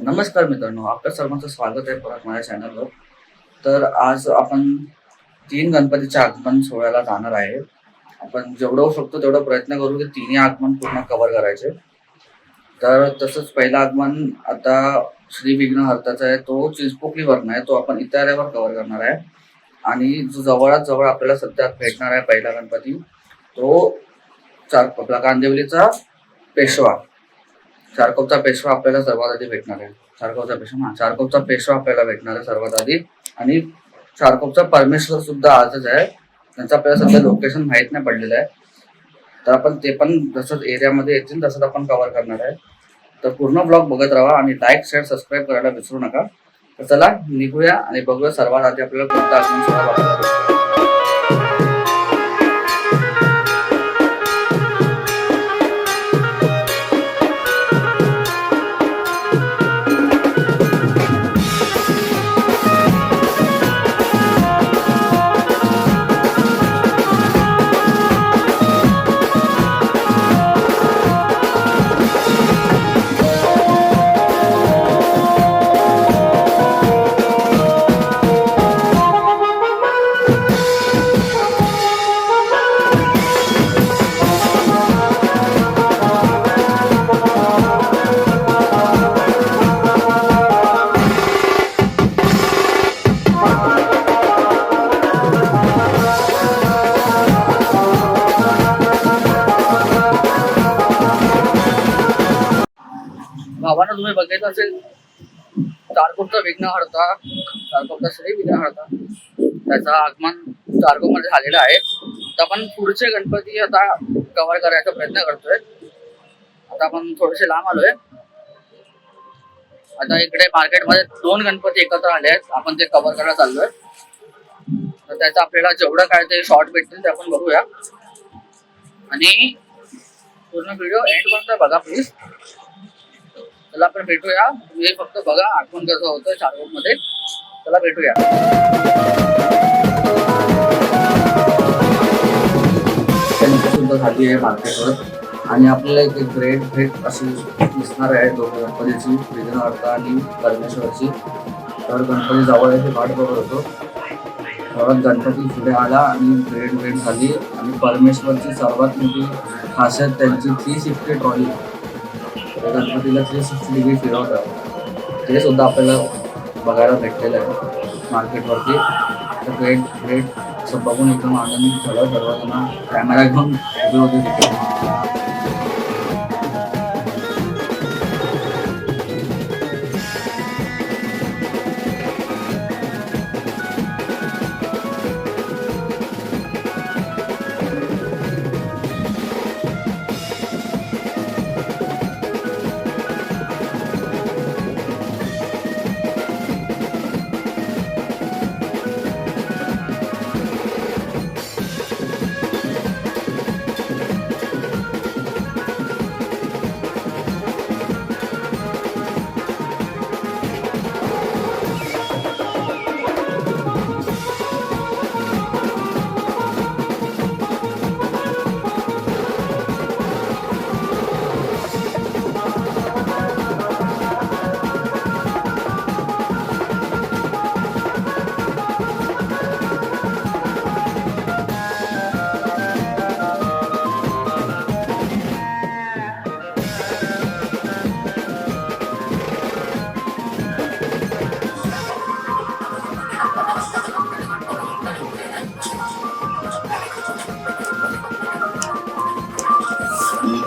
नमस्कार मित्रांनो, आपल्या सर्वांचं स्वागत आहे परत माझ्या चॅनलवर. तर आज आपण 3 गणपतीच्या आगमन सोहळ्याला जाणार आहे. आपण जेवढं होऊ शकतो तेवढा प्रयत्न करू की तिन्ही आगमन पूर्ण कव्हर करायचे. तर तसंच पहिलं आगमन आता श्री विघ्नहर्ताचा आहे, तो चिंचपोकलीवरनं आहे, तो आपण इथे आल्यावर कव्हर करणार आहे. आणि जो जवळात जवळ आपल्याला सध्या भेटणार आहे पहिला गणपती, तो आपला कांदिवलीचा पेशवा. चारकोपचा पेशवा आपल्याला सर्वात आधी भेटणार आहे. चारकोपचा पेशवा आपल्याला भेटणार आहे सर्वात आधी. आणि चारकोपचा परमेश्वर सुद्धा आजच आहे. त्यांचं आपल्याला सध्या लोकेशन माहीत नाही पडलेलं आहे. तर आपण ते पण जसं एरियामध्ये येतील तसंच आपण कव्हर करणार आहे. तर पूर्ण ब्लॉग बघत राहा आणि लाईक शेअर सबस्क्राईब करायला विसरू नका. तर चला निघूया आणि बघूया सर्वात आधी आपल्याला कोणता आगमन सोहळा बघायला भेटतो. भावानं तुम्ही बघितलं असेल, चारकोपचा विघ्नहर्ता, चारकोपचा श्री विघ्नहर्ता, त्याचं आगमन चारकोपमध्ये झालेलं आहे. तर आपण पुढचे गणपती आता कव्हर करायचा प्रयत्न करतोय. आता आपण थोडेसे लांब आलोय. आता इकडे मार्केटमध्ये 2 गणपती एकत्र आले आहेत, आपण ते कव्हर करायला चाललोय. तर त्याचं आपल्याला जेवढं काय ते शॉर्ट भेटतील ते आपण बघूया. आणि पूर्ण व्हिडिओ एंड पर्यंत बघा प्लीज. चला आपण भेटूया. तुम्ही फक्त बघा आगमन कसं होतं चारकोपमध्ये. चला भेटूया. सुद्धा झाली आहे मार्केटवर आणि आपल्याला एक ग्रेट भेट अशी दिसणार आहे दोन गणपतीची, विघ्नहर्ता आणि परमेश्वरची. तर गणपती जवळ आहे वाट बघत होतो. परत गणपती पुढे आला आणि ग्रेट भेट झाली. आणि परमेश्वरची सर्वात मोठी खासियत त्यांची 360 ट्रॉली. गणपतीला 360 डिग्री फिरवतात, ते सुद्धा आपल्याला बघायला भेटलेलं आहे मार्केटवरती. तर ग्रेट असं बघून एकदम आनंदित झालं. सर्वजण कॅमेरा घेऊन उभे होते तिथे.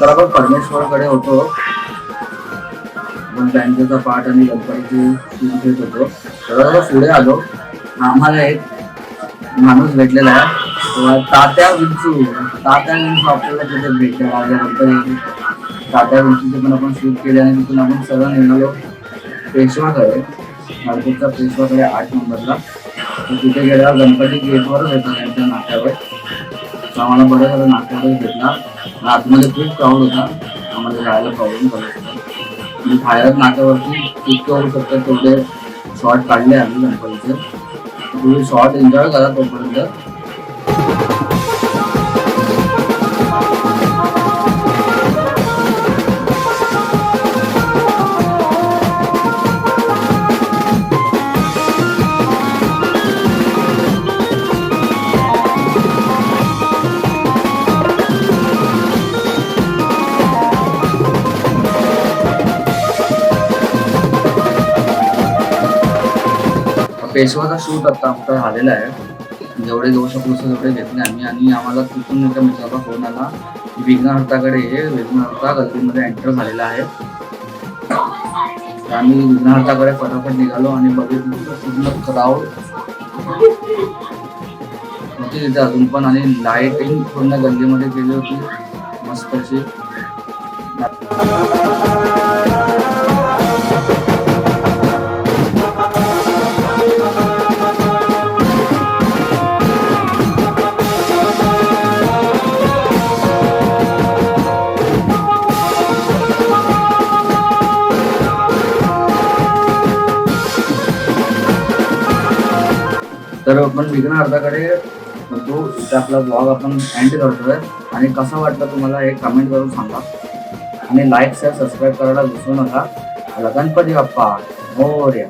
तर आपण परमेश्वरकडे होतो, आपण बँकेचा पाठ आणि गणपतीची घेत होतो. तर पुढे आलो, आम्हाला एक माणूस भेटलेला आहे, तात्या विंचू आपल्याला तिथे भेटले. माझ्या गणपती तात्या विंचूचे पण आपण शूट केले आणि तिथून आपण सरळ निघालो पेशवाकडे, मार्केटच्या पेशवाकडे 8 नंबरला. तर तिथे गेल्यावर गणपती गेटवरच येतात त्यांच्या नाक्यावर. आम्हाला बरं झालं नाक्यावरच भेटला. आतमध्ये खूप क्राऊड होता, आम्हाला जायला प्रॉब्लेम करत होता. म्हणजे बाहेरच नाक्यावरती इतकं होऊ शकतं तेवढे शॉर्ट काढले आम्ही गणपतीचे. तुम्ही शॉर्ट एन्जॉय करा तोपर्यंत. पेशवाचा शूट आता आमचा झालेला आहे. जेवढे घेऊ शकलो तेवढे घेतले आम्ही. आणि आम्हाला तिथून एका मित्राचा फोन आला, विघ्नहर्ताकडे विघ्नहर्ता गल्लीमध्ये एंटर झालेला आहे. आम्ही विघ्नहर्ताकडे फटाफट निघालो आणि बघितलं पूर्ण क्राऊड होती तिथे अजून पण. आणि लाईटिंग पूर्ण गल्लीमध्ये केली होती मस्त अशी. तर आपण विघ्नहर्ताकडे होतो इथे आपला ब्लॉग आपण एंड करतोय. आणि कसं वाटलं तुम्हाला हे कमेंट करून सांगा. आणि लाईक शेअर सबस्क्राईब करायला विसरू नका. गणपती बाप्पा मोरया.